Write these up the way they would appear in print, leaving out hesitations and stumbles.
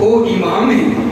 وہ امام ہے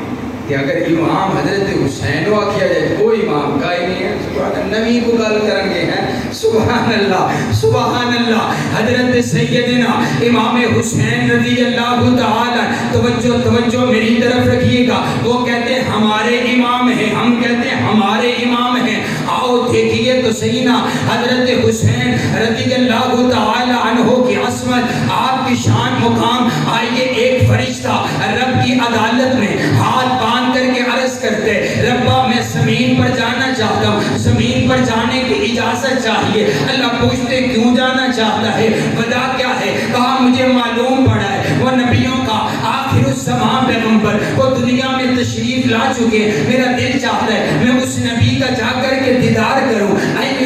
کہ اگر امام حضرت حسین وا کیا جائے کوئی امام کا ہی نہیں ہے. سبحان اللہ, نبی کو گل کریں گے ہیں. سبحان اللہ سبحان اللہ. حضرت سیدنا امام حسین رضی اللہ تعالی, توجہ میری طرف رکھیے گا. وہ کہتے ہیں ہمارے امام ہیں, ہم کہتے ہیں ہمارے امام ہیں. آؤ دیکھیے تو صحیح نا, حضرت حسین رضی اللہ تعالی عنہ کی عصمت, آپ کی شان مقام. آئیے ایک فرشتہ رب کی عدالت میں ہاتھ باندھ کر کے عرض کرتے, ربا میں زمین پر جانا چاہتا ہوں, زمین پر جانے کی اجازت چاہیے. اللہ پوچھتے کیوں جانا چاہتا ہے, وجہ کیا ہے؟ کہا مجھے معلوم پڑا ہے وہ نبیوں کا آخر الزمان پیغمبر وہ دنیا میں تشریف لا چکے ہیں. میرا دل چاہتا ہے میں اس نبی کا جا کر کے دیدار کروں,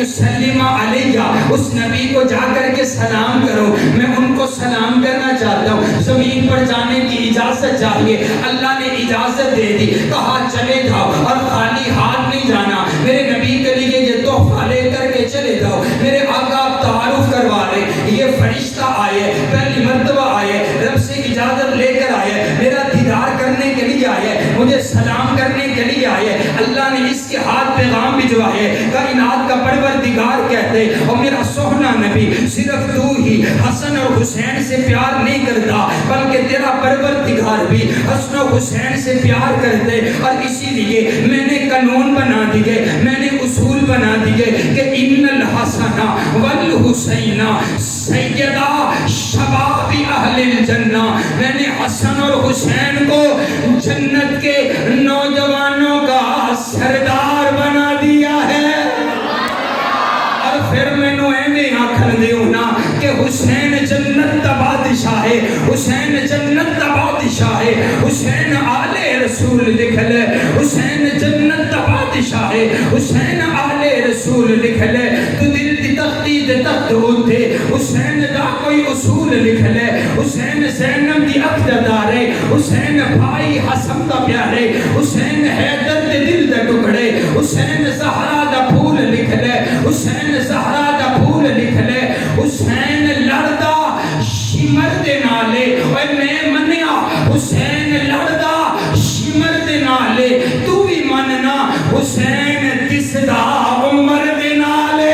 سلم علیہ, اس نبی کو جا کر کے سلام کروں. میں ان کو سلام کرنا چاہتا ہوں, زمین پر جانے کی اجازت چاہیے. اللہ نے اجازت دے دی, کہا چلے جاؤ اور خالی ہاتھ نہیں جانا, میرے نبی کے لیے یہ تحفہ لے کر کے چلے جاؤ. میرے آقا آپ تعارف کروا رہے, یہ فرشتہ آئے, پہلی مرتبہ آئے, رب سے اجازت لے کر آئے, میرا دیدار کرنے کے لیے آئے, مجھے سلام کرنے کے لیے آئے. اللہ نے اس کے ہاتھ پیغام بھجوائے, کائنات کا پروردگار کہتے اور میرا سوہنا نبی صرف تو ہی حسن اور حسین سے پیار نہیں کرتا بلکہ تیرا پروردگار بھی حسن و حسین سے پیار کرتے. اور اسی لیے میں نے قانون بنا دیے, میں نے اصول بنا دیے کہ ان الحسن والحسین سیدہ شباب اہل الجنہ. میں نے حسن اور حسین کو جنت کے نوجوانوں کا سردار بنا دیا ہے. اور پھر میں نو ایویں آکھن دیوں نا کہ حسین جنت دا بادشاہ ہے, حسین جنت دا بادشاہ ہے, حسین آل رسول لکھ لے, حسین جنت دا بادشاہ ہے, حسین آل رسول لکھ لے. تو دل دی تختی دے تخت ہوتے حسین دا کوئی اصول لکھ لے. حسین زینب دی اقتدارے, حسین بھائی حسن دا پیارے, حسین حیدر دے دل دے ٹکڑے, حسین زہرا دا پھول لکھ لے, حسین زہرا دا پھول لکھ لے. حسین لڑدا شمر دے نالے, اوے میں منیا حسین لڑدا شمر دے نالے, تو بھی مننا حسین دسدا عمر دے نالے.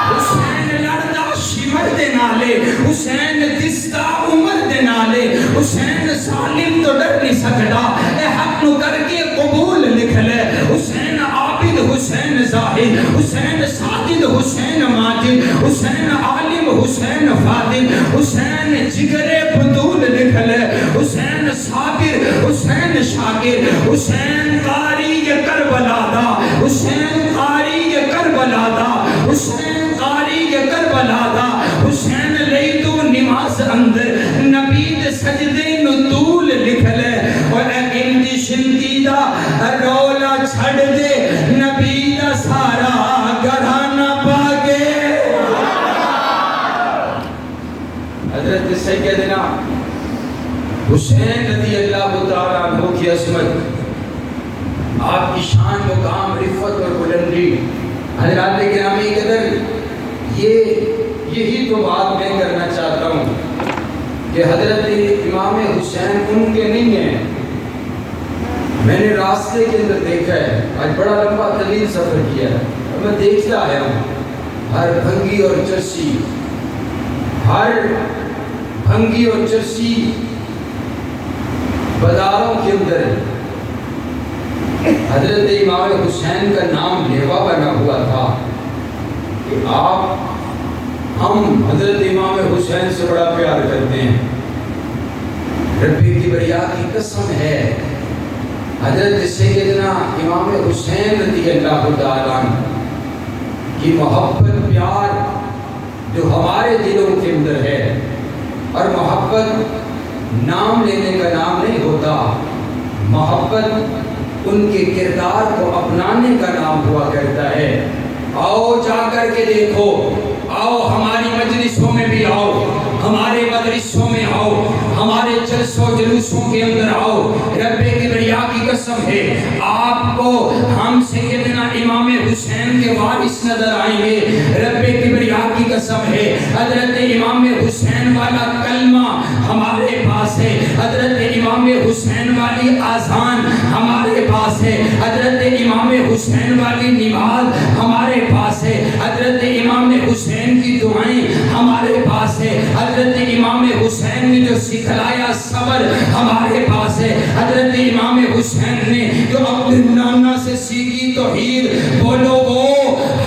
حسین لڑدا شمر دے نالے, حسین دسدا عمر دے نالے. حسین ظالم تو ڈر نہیں سکتا, اے حق نو کر کے قبول لکھ لے. حسین عابد, حسین زاہد, حسین ساجد, حسین ماجد, حسین عالم, حسین فاضل, حسین جگر بطول لکھ لے. حسین صابر, حسین شاکر, حسین قاری کربلا دا, حسین قاری کربلا دا, حسین قاری کربلا دا. حسین لئی تو نماز اندر نبی دے سجدے نو طول لکھ لے. اور ان دی شنتی دا رولا چھڑ دے, نبی دا سارا گھرانہ پاگے. حضرت سیدنا حسین رضی اللہ تعالیٰ عنہ کی عظمت, آپ کی شان مقام, رفت اور بلندی. حضرات گرامی قدر, یہی تو بات میں کرنا چاہتا ہوں کہ حضرت امام حسین ان کے نہیں ہیں. میں نے راستے کے اندر دیکھا ہے, آج بڑا لمبا طویل سفر کیا ہے, اور میں دیکھتا آیا ہوں ہر بھنگی اور چرسی, ہر بھنگی اور چرسی بازاروں کے اندر حضرت امام حسین کا نام لیوا بنا ہوا تھا کہ آپ, ہم حضرت امام حسین سے بڑا پیار کرتے ہیں. رب کبریا کی قسم ہے, حضرت سیدنا امام حسین رضی اللہ تعالیٰ عنہ کی محبت, پیار جو ہمارے دلوں کے اندر ہے, اور محبت نام لینے کا نام نہیں ہوتا, محبت ان کے کردار کو اپنانے کا نام ہوا کرتا ہے. آؤ جا کر کے دیکھو, آؤ ہماری مجلسوں میں بھی آؤ, ہمارے مدرسوں میں آؤ, ہمارے جلسوں جلوسوں کے اندر آؤ. رب کبریا کی قسم ہے آپ کو ہم سیدنا امام حسین کے وارث نظر آئیں گے. رب کبریا کی قسم ہے حضرت امام حسین والا کلمہ ہمارے پاس ہے حضرت امام حسین والی آذان ہمارے پاس ہے، حضرت امام حسین والی نماز ہمارے پاس ہے، حضرت امام حسین کی دعائیں ہمارے پاس ہے، حضرت امام حسین نے جو سکھلایا صبر ہمارے پاس ہے، حضرت امام حسین نے جو اپنے نانا سے سیکھی توحید بولو وہ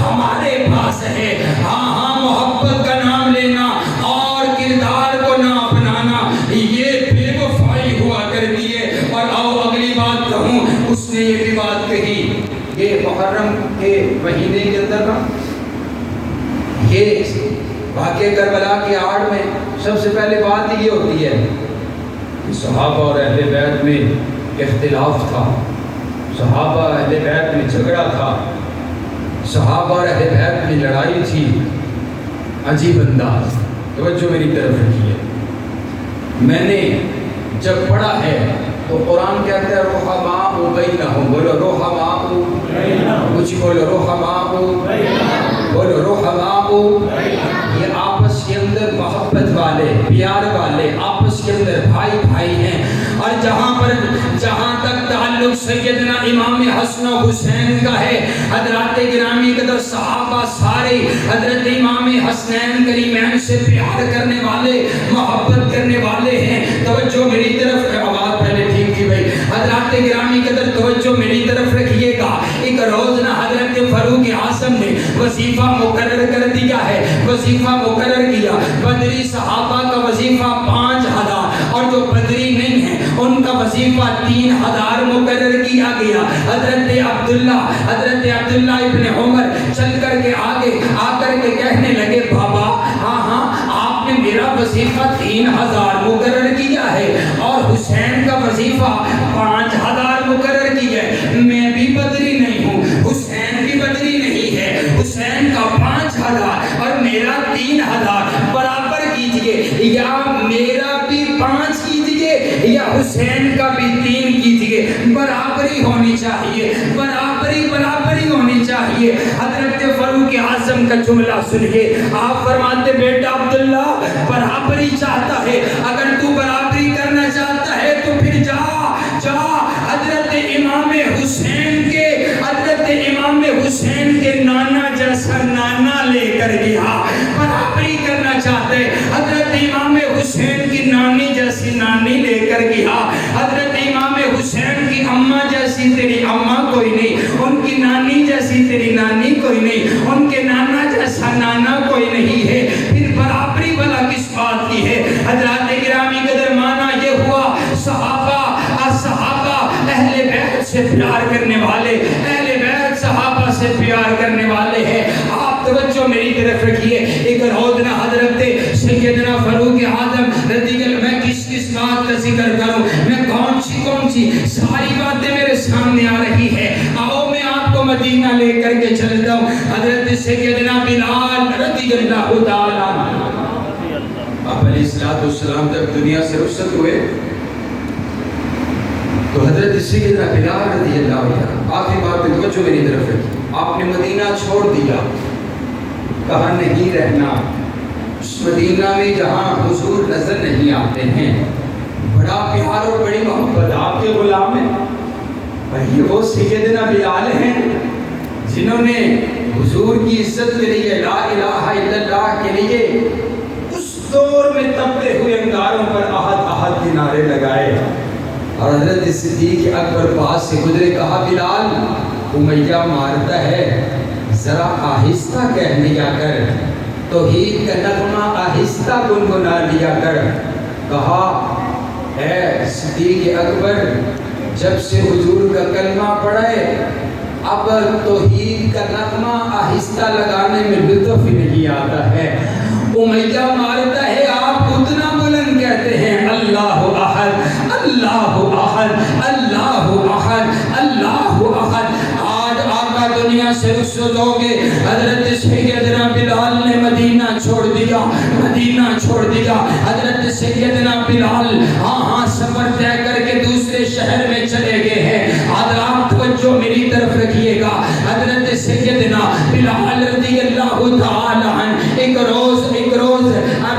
ہمارے پاس ہے۔ ہاں ہاں، محبت کا نام لینا اور کردار کو نہ اپنانا یہ بے وفائی ہوا کرتی ہے۔ اور آؤ اگلی بات کہوں، اس نے یہ بھی بات کہی، یہ محرم کے مہینے کے اندر نا یہ واقعہ کربلا کی آڑ میں سب سے پہلے بات یہ ہوتی ہے کہ صحابہ اور اہل بیت میں اختلاف تھا، صحابہ اہل بیت میں جھگڑا تھا، صحابہ اور اہل بیت میں لڑائی تھی۔ عجیب انداز، توجہ میری طرف رکھیے، میں نے جب پڑھا ہے تو قرآن کہتا ہے رحماء بینہم، بولو رحماء، کچھ بولو رحماء، بولو رحماء، یہ آپس کے اندر محبت والے، پیار والے، آپس کے اندر بھائی بھائی ہیں۔ اور جہاں تک تعلق سیدنا امام حسن و حسین کا ہے، حضرات گرامی قدر صحابہ سارے حضرت امام حسنین کریمین سے پیار کرنے والے، محبت کرنے والے ہیں۔ توجہ میری طرف، آواز پہلے ٹھیک تھی بھائی، حضرات گرامی قدر توجہ میری طرف رکھیے گا۔ ایک روز نہ حضرت فاروق اعظم نے وظیفہ مقرر کر دیا ہے، وظیفہ مقرر کیا، بدری صحابہ کا وظیفہ 5000 اور جو بدری نہیں ہیں ان کا وظیفہ 3000 مقرر کیا گیا۔ حضرت عبداللہ ابن عمر چل کر کے آگے آ کر کے کہنے لگے بابا ہاں آپ نے میرا وظیفہ 3000 مقرر کیا ہے اور حسین کا وظیفہ 5000 مقرر کیا ہے، میں بھی بدری نہیں ہوں، حسین بھی بدری نہیں ہے، حسین کا 5000 اور میرا 3000 برابر کیجئے، یا میرا بھی 5 کیجئے یا حسین کا بھی 3 کیجئے، برابری ہونی چاہیے، برابری ہونی چاہیے۔ حضرت فاروق اعظم کا جملہ سنیے، آپ فرماتے بیٹا عبداللہ برابری چاہتا ہے، اگر تو برابری کرنا چاہتا ہے تو پھر جا حضرت امام حسین کے نانا جیسا نانا لے کر گیا۔ برابری کرنا چاہتے حضرت امام حسین کی نانی جیسی نانی لے کر گیا، حضرت امام حسین کی اماں جیسی تیری اماں کوئی نہیں، ان کی نانی جیسی تیری نانی کوئی نہیں، ان کے نانا جیسا نانا کوئی نہیں ہے، پھر برابری بھلا کس بات کی ہے؟ حضرات گرامی قدر مانا یہ ہوا صحابہ اہل بیت سے پیار کرنے والے، اہل بیت صحابہ سے پیار کرنے والے ہیں۔ آپ توجہ میری طرف رکھیے، ایک روزنہ حضرت سیدنا فاروق اعظم رضی اللہ، میں کس بات کا ذکر کروں، میں کون سی ساری باتیں میرے سامنے آ رہی ہے۔ آؤ میں آپ کو مدینہ لے کر کے چلتا ہوں۔ حضرت سیدنا بلال رضی اللہ تعالیٰ آپ علیہ السلام جب دنیا سے رخصت ہوئے تو حضرت سیدنا بلال رضی اللہ عنہ آخری بار پہ توجہ میری طرف رکھی، آپ نے مدینہ چھوڑ دیا، کہا نہیں رہنا اس مدینہ میں جہاں حضور نظر نہیں آتے ہیں، بڑا پیار اور بڑی محبت آپ کے غلام ہیں۔ اور یہ وہ سیدنا بلال ہیں جنہوں نے حضور کی عزت کے لیے، لا الہ الا اللہ کے لیے اس دور میں تپتے ہوئے انگاروں پر احد احد کے نعرے لگائے۔ اور حضرت صدیق اکبر پاس سے گزرے، کہا بلال امیہ مارتا ہے، ذرا آہستہ کہہ لیا کر، توحید کا نغمہ آہستہ گنگنا لیا کر۔ کہا اے صدیق اکبر، جب سے حضور کا کلمہ پڑھے اب توحید کا نغمہ آہستہ لگانے میں لطف ہی نہیں آتا ہے۔ امیہ مارتا ہے، آپ اتنا بلند کہتے ہیں اللہ احد اللہ احد اللہ احد اللہ احد۔ آج آقا دنیا سے رخصت ہو گئے، حضرت سیدنا بلال نے مدینہ چھوڑ دیا، حضرت سیدنا بلال ہاں سفر طے کر کے دوسرے شہر میں چلے گئے ہیں۔ آپ توجہ میری طرف رکھیے گا، حضرت سیدنا بلال رضی اللہ تعالی عنہ ایک روز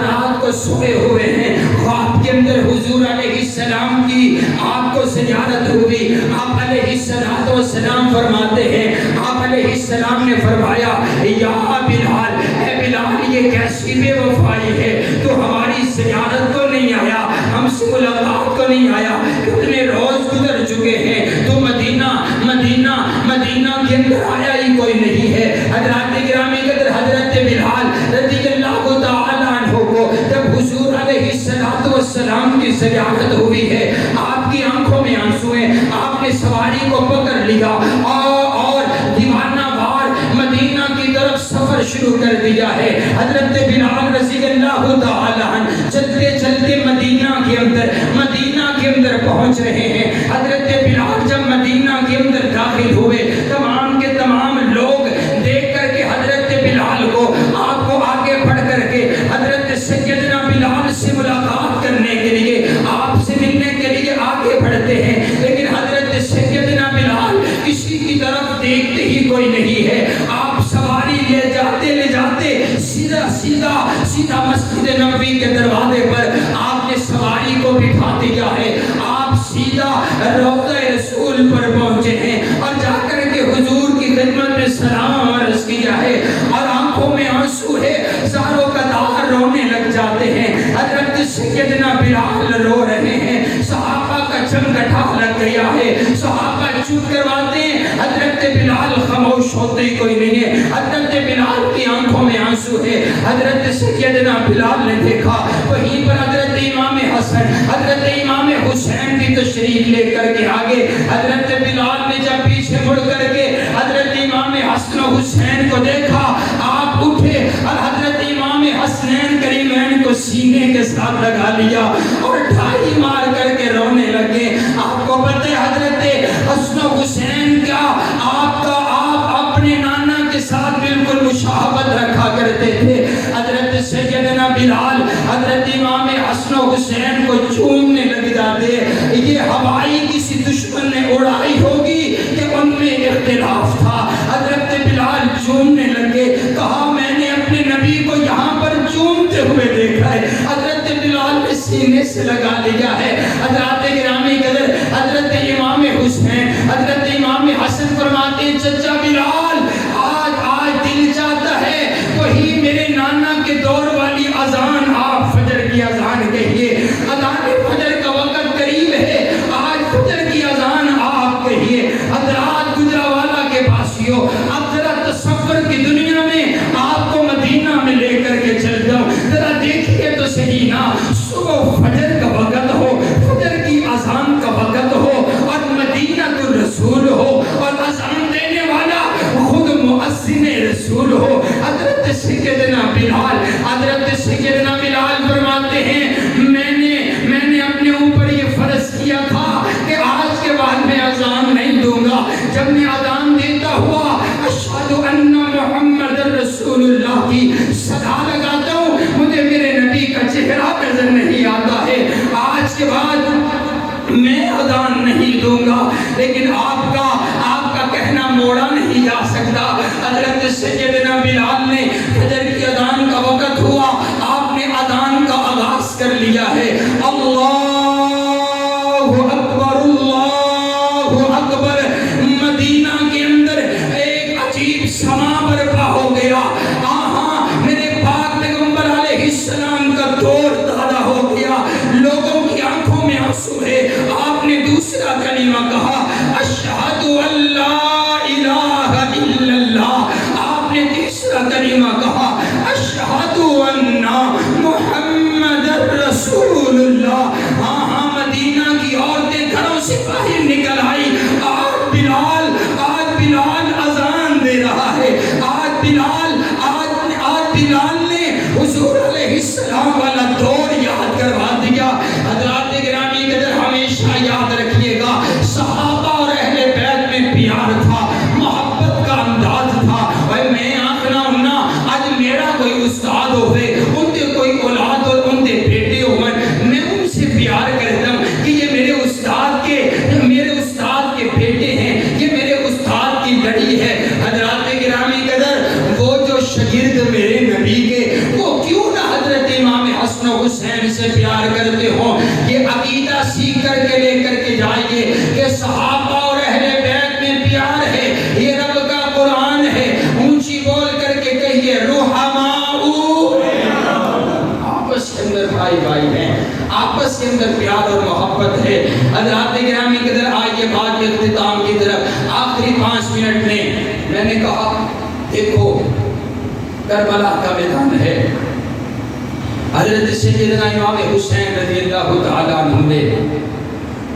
رات کو سوئے ہوئے ہیں، خواب کے اندر حضور علیہ آپ کو زیارت ہوئی. آپ علیہ السلام فرماتے ہیں, آپ علیہ السلام نے فرمایا یا بلال, اے بلال یہ کیسی بے وفائی ہے, تو ہماری زیارت کو نہیں آیا, ہم سے ملاقات کو نہیں آیا, کتنے روز گزر چکے ہیں, تو مدینہ کے اندر آیا ہی کوئی نہیں ہے. حضرات گرامی قدر حضرت بلال رضی اللہ تعالیٰ عنہ کو جب حضور علیہ السلام کی زیارت ہوئی ہے, آپ کی آنکھوں میں آنسو ہیں, آپ نے سواری کو پکڑ لیا اور دیوانہ وار مدینہ کی طرف سفر شروع کر دیا ہے. حضرت بلال رضی اللہ تعالیٰ عنہ چلتے چلتے مدینہ کے اندر پہنچ رہے ہیں. حضرت بلال جب مدینہ کے اندر داخل ہوئے, تمام کے تمام لوگ دیکھ کر کے حضرت بلال کو, آپ کو آگے بڑھ کر کے حضرت سیدنا بلال سے ملاقات کرنے کے لیے, آپ سے ملنے کے لیے آگے بڑھتے ہیں, لیکن حضرت سیدنا بلال کسی کی طرف دیکھتے ہی کوئی نہیں ہے. آپ سواری لے جاتے سیدھا مسجد نبوی کے دروازے پر آپ نے سواری کو بٹھا دیا ہے. آپ سیدھا روضہ رسول پر پہنچے ہیں اور جا کر کے حضور کی خدمت میں سلام عرض کیا ہے, اور آنکھوں میں آنسو ہے, زاروں قطار رونے لگ جاتے ہیں. حضرت سیدنا بلال رو رہے ہیں, صحابہ کا چنگٹھا لگ گیا ہے, صحابہ چپ کرواتے ہیں, حضرت بلال خاموش ہوتے ہی کوئی نہیں ہے. حضرت بلال کی آنکھوں میں آنسو ہے. حضرت سیدنا بلال نے دیکھا وہیں پر حضرت امام حسن, حضرت امام حسین بھی تشریف لے کر کے آگے. حضرت بلال نے جب پیچھے مڑ کر کے حضرت امام حسن و حسین کو دیکھا, آپ اٹھے اور حضرت امام حسنین کریمین کو سینے کے ساتھ لگا لیا اور ڈھائی مار کر کے رونے لگے. آپ کو پتہ ہے حضرت حسن و حسین کا آپ اپنے نانا کے ساتھ بالکل مشابہت رکھا کرتے تھے. حضرت سیدنا بلال حضرت امام حسن و حسین کو چومنے لگ جاتے. یہ ہوائی کسی دشمن نے اڑائی ہوگی کہ ان میں اختلاف تھا. حضرت بلال چومنے لگے, کہا میں نے اپنے نبی کو یہاں پر چومتے ہوئے دیکھا ہے. حضرت بلال نے سینے سے لگا لیا ہے. حضرات گرامی قدر حضرت امام حسین, حضرت امام حسن فرماتے ہیں چچا بلال, آج دل چاہتا ہے وہی میرے نانا کے دور والی اذان, آپ فجر کی اذان کہیے, اذان فجر کا وقت قریب ہے, آج فجر کی اذان آپ کہیے. حضرات گجرانوالہ کے باسیوں, اب ذرا تصور کی دنیا میں آپ کو مدینہ میں لے کر کے چل جاؤں, ذرا دیکھیے تو صحیح نا, صبح فجر کا وقت ہو, فجر کی اذان کا وقت ہو, اور مدینہ تو رسول ہو, اور اذان دینے والا خود مؤذن رسول ہو. حضرت سیدنا بلال فرماتے ہیں میں نے اپنے اوپر یہ فرض کیا تھا کہ آج کے بعد میں اذان نہیں دوں گا. جب میں اذان دیتا ہوا اشہد ان محمد رسول اللہ کی صدا لگاتا ہوں, مجھے میرے نبی کا چہرہ نظر نہیں آتا ہے. آج کے بعد میں اذان نہیں دوں گا, لیکن آپ کا کہنا موڑا نہیں جا سکتا. حضرت سیدنا بلال نے فجر کی اذان کا وقت ہوا, آپ نے اذان کا آغاز کر لیا ہے. اللہ اکبر. مدینہ کے اندر ایک عجیب سما برپا ہو گیا. میرے پاک پیغمبر علیہ السلام کا دور دادا ہو گیا. لوگوں کی آنکھوں میں آنسو ہے. آپ نے دوسرا کلمہ کہا اشہد ان لا الہ الا اللہ. آپ نے تیسرا کلمہ کہا اشہد ان محمد رسول اللہ. مدینہ کی عورتیں گھروں سے باہر نکل آئی. آج بلال اذان دے رہا ہے. آج بلال نے حضور علیہ السلام والا دور یاد کروا دیا. حضرات گرامی قدر ہمیشہ یاد رکھیے گا, صحابہ اور اہل بیت میں پیار تھا, محبت کا انداز تھا. اور میں آخنا ہوں آج میرا کوئی استاد ہوئے, ان کے کوئی اولاد اور ان کے بیٹے ہوئے, میں ان سے پیار کرتا ہوں کہ یہ میرے استاد اندر پیار اور محبت ہے۔ حضرات گرامی قدر آئیے بات کے اختتام کی طرف، آخری 5 منٹ میں نے کہا دیکھو کربلا کا میدان ہے، حضرت سیدنا امام حسین رضی اللہ تعالیٰ عنہ نے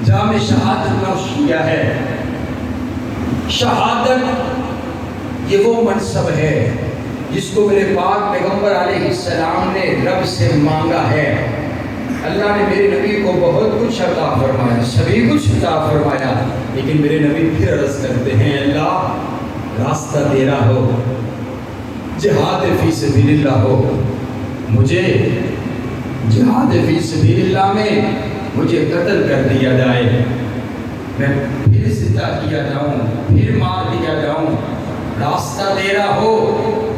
جام شہادت نوش کیا ہے۔ شہادت یہ وہ منصب ہے جس کو میرے پاک پیغمبر علیہ السلام نے رب سے مانگا ہے۔ اللہ نے میرے نبی کو بہت کچھ عطا فرمایا، سبھی کچھ عطا فرمایا، لیکن میرے نبی پھر عرض کرتے ہیں اللہ راستہ تیرا ہو، جہاد فی سبیل اللہ ہو، مجھے جہاد فی سبیل اللہ میں مجھے قتل کر دیا جائے، میں پھر زندہ کیا جاؤں، پھر مار دیا جاؤں، راستہ تیرا ہو،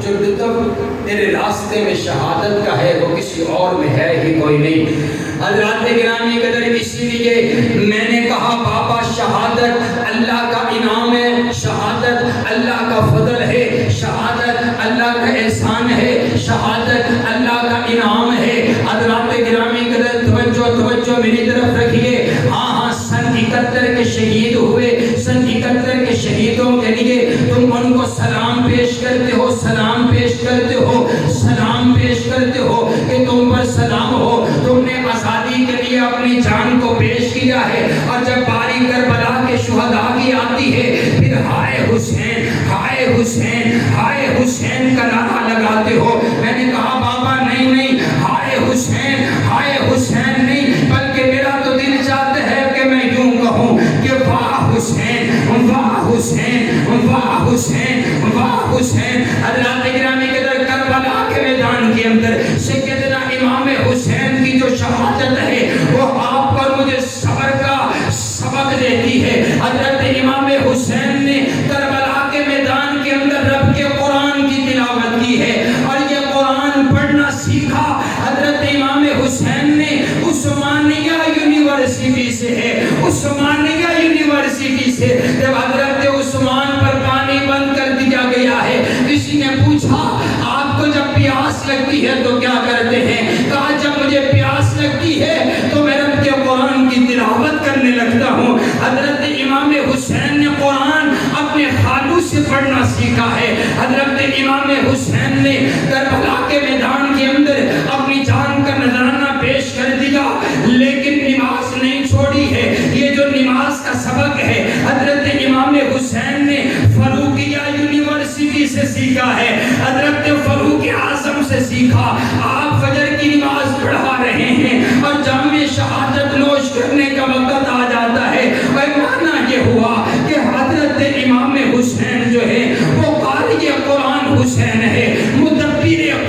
جو لطف تیرے راستے میں شہادت کا ہے وہ کسی اور میں ہے ہی کوئی نہیں۔ حضرات گرامی قدر اسی لیے میں نے کہا بابا شہادت اللہ کا انعام ہے، شہادت اللہ کا فضل ہے، شہادت اللہ کا احسان ہے، شہادت اللہ کا انعام ہے۔ حضرات گرامی قدر توجہ میری طرف رکھیے۔ ہاں سن 71 کے شہید ہوئے، سن 71 کے شہیدوں کے لیے تم ان کو سلام پیش کرتے ہو، سلام پیش کرتے ہو، سلام پیش کرتے ہو کہ تم پر سلام ہو، تم نے آزادی کے لیے اپنی جان کو پیش کیا ہے۔ اور جب باری کربلا کے شہداء کی آتی ہے پھر ہائے حسین، ہائے حسین، ہائے حسین کا نعرہ لگاتے ہو۔ میں نے کہا بابا نہیں، ہائے حسین، ہائے حسین نہیں، بلکہ میرا تو دل چاہتا ہے کہ میں یوں کہوں کہ واہ حسین، واہ حسین، واہ حسین، واہ حسین۔ حضرات گرامی کے در کربلا کے میدان کے اندر سیدنا امام حسین کی جو شہادت ہے وہ آپ پر مجھے صبر کا سبق دیتی ہے۔ حضرت امام حسین نے کربلا کے میدان کے اندر رب کے قرآن کی تلاوت کی ہے اور یہ قرآن پڑھنا سیکھا حضرت امام حسین نے عثمانیہ یونیورسٹی سے ہے، عثمانیہ یونیورسٹی سے۔ جب حضرت عثمان پر پانی بند کر دیا گیا ہے، کسی نے پوچھا آپ کو جب پیاس لگتی ہے تو کیا کرتے ہیں؟ کہا جب مجھے پیاس لگتی ہے تو میں رب کے قرآن کی تلاوت کرنے لگتا ہوں۔ حضرت امام حسین نے قرآن اپنے خالو سے پڑھنا سیکھا ہے۔ حضرت امام حسین نے کربلا کے میدان کے اندر اپنی جان کا نذرانہ پیش کر دیا لیکن نماز نہیں چھوڑی ہے۔ یہ جو نماز کا سبق ہے حضرت امام حسین نے فاروقیہ یونیورسٹی سے سیکھا ہے، حضرت فاروق اعظم سے سیکھا۔ آپ فجر کی نماز پڑھا رہے ہیں اور جام شہادت نوش کرنے کا وقت آ جاتا ہے، اور معنی یہ ہوا کہ حضرت امام حسین جو ہے وہ قاری قرآن حسین ہے، مدبر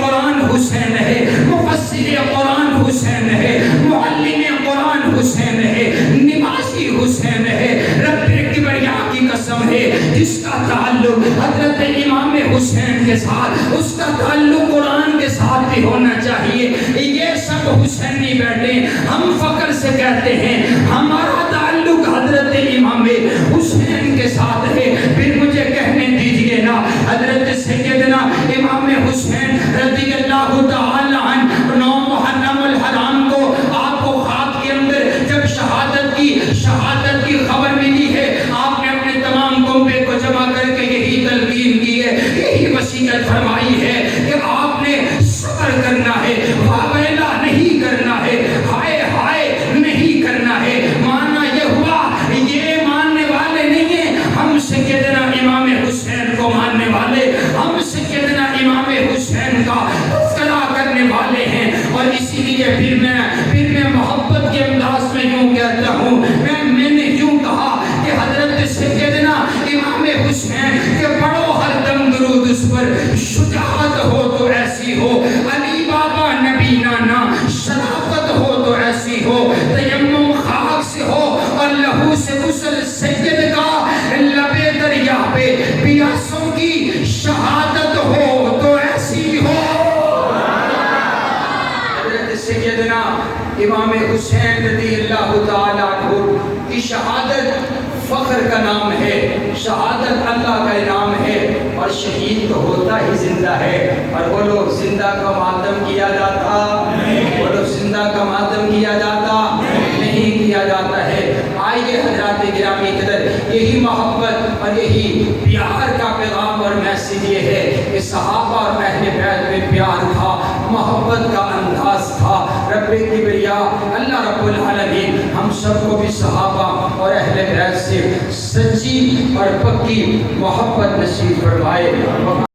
قرآن حسین ہے، مفسر قرآن حسین ہے، معلم قرآن حسین ہے، نمازی حسین ہے۔ رب کبریا کی قسم ہے جس کا تعلق حضرت امام حسین کے ساتھ، اس کا تعلق قرآن کے ساتھ بھی ہونا چاہیے۔ یہ سب حسینی بیٹے ہم فخر سے کہتے ہیں ہمارا تعلق حضرت امام حسین کے ساتھ ہے۔ پھر مجھے کہنے دیجئے نا حضرت سیدنا امام حسین رضی اللہ تعالی عنہ 9 محرم الحرام کو آپ کو خواب کے اندر جب شہادت کی خبر ملی ہے، آپ نے اپنے تمام کنبے کو جمع کر کے یہی تلقین کی ہے، یہی وصیت فرمائی ہے کہ آپ نے صبر کرنا ہے، واویلا نہیں کرنا ہے، ہائے ہائے نہیں کرنا ہے۔ مانا یہ ہوا یہ ماننے والے نہیں ہیں، ہم سیدنا امام حسین کو ماننے والے، ہم سیدنا امام حسین کا تذکرہ کرنے والے ہیں۔ اور اسی لیے پھر میں محبت کے انداز میں یوں کہتا ہوں، میں نے یوں کہا کہ حضرت سیدنا امام حسین کہ پڑھو ہر دم درود اس پر، شجاعت ہو تو ایسی ہو، علی بابا نبی نانا شرافت ہو تو ایسی ہو، تیمم خاک سے ہو اور لہو سے غسل سید کا، لبے دریا پہ پیاسوں کی شہادت ہو تو ایسی ہو۔ حضرت سیدنا امام حسین رضی اللہ تعالیٰ عنہ کی شہادت فخر کا نام ہے، شہادت اللہ کا انعام ہے، اور شہید تو ہوتا ہی زندہ ہے۔ اور وہ لوگ زندہ کا ماتم کیا جاتا، وہ لوگ زندہ کا ماتم کیا جاتا۔ یہی محبت اور یہی پیار کا پیغام اور میسیج یہ ہے کہ صحابہ اور اہل بیت میں پیار تھا، محبت کا انداز تھا۔ رب کبریا اللہ رب العالمین ہم سب کو بھی صحابہ اور اہل بیت سے سچی اور پکی محبت نصیب فرمائے۔